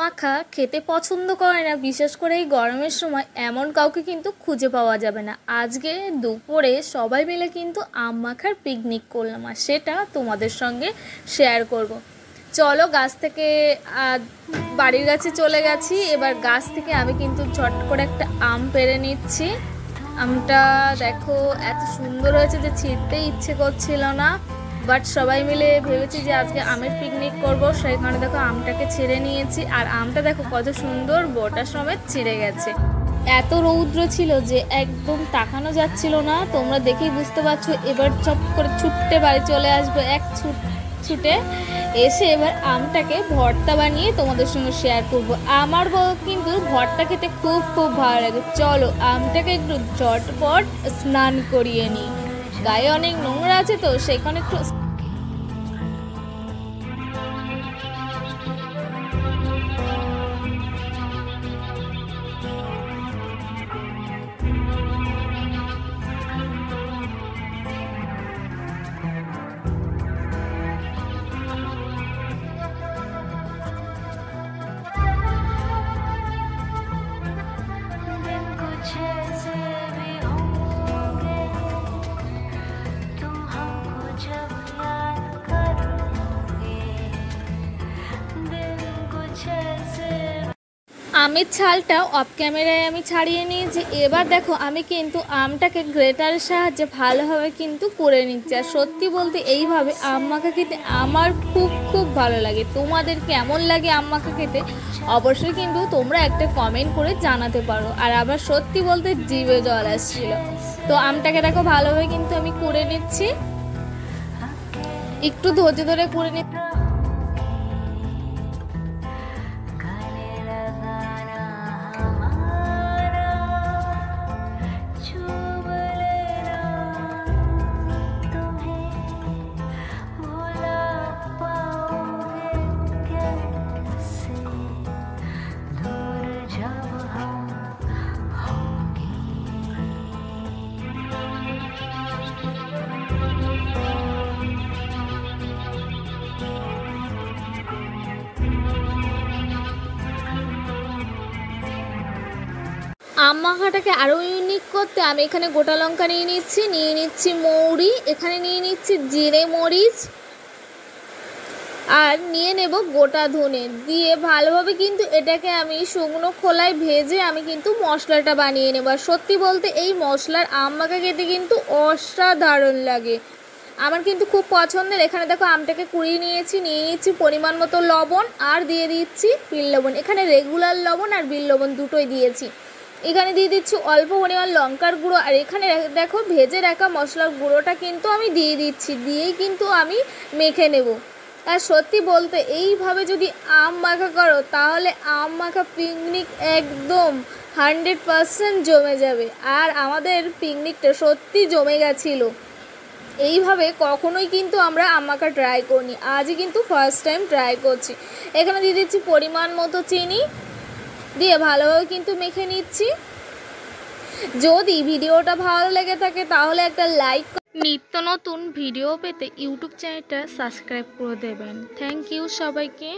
মাখা খেতে পছন্দ করে না, বিশেষ করে এই গরমের সময় এমন কাউকে কিন্তু খুঁজে পাওয়া যাবে না। আজকে দুপুরে সবাই মিলে কিন্তু আম মাখার পিকনিক করলাম, আর সেটা তোমাদের সঙ্গে শেয়ার করব। চলো, গাছ থেকে বাড়ির কাছে চলে গেছি। এবার গাছ থেকে আমি কিন্তু ঝট করে একটা আম পেড়ে নিচ্ছি। আমটা দেখো এত সুন্দর হয়েছে যে ছিঁড়তে ইচ্ছে করছিল না, বাট সবাই মিলে ভেবেছি যে আজকে আমের পিকনিক করব, সেই কারণে দেখো আমটাকে ছিঁড়ে নিয়েছি। আর আমটা দেখো কত সুন্দর বোটা সমেত ছিঁড়ে গেছে। এত রৌদ্র ছিল যে একদম তাকানো যাচ্ছিল না, তোমরা দেখেই বুঝতে পারছো। এবার চট করে ছুটতে বাড়ি চলে আসবো, ছুটে এসে এবার আমটাকে ভর্তা বানিয়ে তোমাদের সঙ্গে শেয়ার করব। আমার কিন্তু ভর্তা খেতে খুব খুব ভালো লাগে। চলো আমটাকে একটু ঝটপট স্নান করিয়ে নিই, গায়ে অনেক নোংরা আছে তো সেখানে একটু। আমের ছালটা অফ ক্যামেরায় আমি ছাড়িয়ে নিয়েছি। এবার দেখো আমি কিন্তু আমটাকে গ্রেটারের সাহায্যে ভালোভাবে কিন্তু করে নিচ্ছি। আর সত্যি বলতে এইভাবে আম মাখা খেতে আমার খুব খুব ভালো লাগে। তোমাদের কেমন লাগে আম মাখা খেতে অবশ্যই কিন্তু তোমরা একটা কমেন্ট করে জানাতে পারো। আর আবার সত্যি বলতে জিভে জল আসছিল। তো আমটাকে দেখো ভালোভাবে কিন্তু আমি করে নিচ্ছি, একটু ধৈর্য ধরে করে নিচ্ছি। আম মাখাটাকে আরও ইউনিক করতে আমি এখানে গোটা লঙ্কা নিয়ে নিচ্ছি মৌরি, এখানে নিয়ে নিচ্ছি জিরে মরিচ, আর নিয়ে নেব গোটা ধনে দিয়ে ভালোভাবে কিন্তু এটাকে আমি শুকনো খোলায় ভেজে আমি কিন্তু মশলাটা বানিয়ে নেব। আর সত্যি বলতে এই মশলার আম মাখা খেতে কিন্তু অসাধারণ লাগে, আমার কিন্তু খুব পছন্দের। এখানে দেখো আমটাকে কুড়িয়ে নিয়েছি পরিমাণ মতো লবণ, আর দিয়ে দিচ্ছি বিল লবণ। এখানে রেগুলার লবণ আর বিল লবণ দুটোই দিয়েছি। এখানে দিয়ে দিচ্ছি অল্প পরিমাণ লঙ্কার গুঁড়ো, আর এখানে দেখো ভেজে রাখা মশলার গুঁড়োটা কিন্তু আমি দিয়ে দিচ্ছি, দিয়েই কিন্তু আমি মেখে নেব। আর সত্যি বলতে এইভাবে যদি আম মাখা করো তাহলে আম মাখা পিকনিক একদম 100% জমে যাবে। আর আমাদের পিকনিকটা সত্যি জমে গেছিলো। এইভাবে কখনোই কিন্তু আমরা আম মাখা ট্রাই করিনি, আজই কিন্তু ফার্স্ট টাইম ট্রাই করছি। এখানে দিয়ে দিচ্ছি পরিমাণ মতো চিনি, দিয়ে ভালোভাবে কিন্তু মেখে নিচ্ছি। যদি ভিডিওটা ভালো লেগে থাকে তাহলে একটা লাইক, নিত্য নতুন ভিডিও পেতে ইউটিউব চ্যানেলটা সাবস্ক্রাইব করে দেবেন। থ্যাংক ইউ সবাইকে।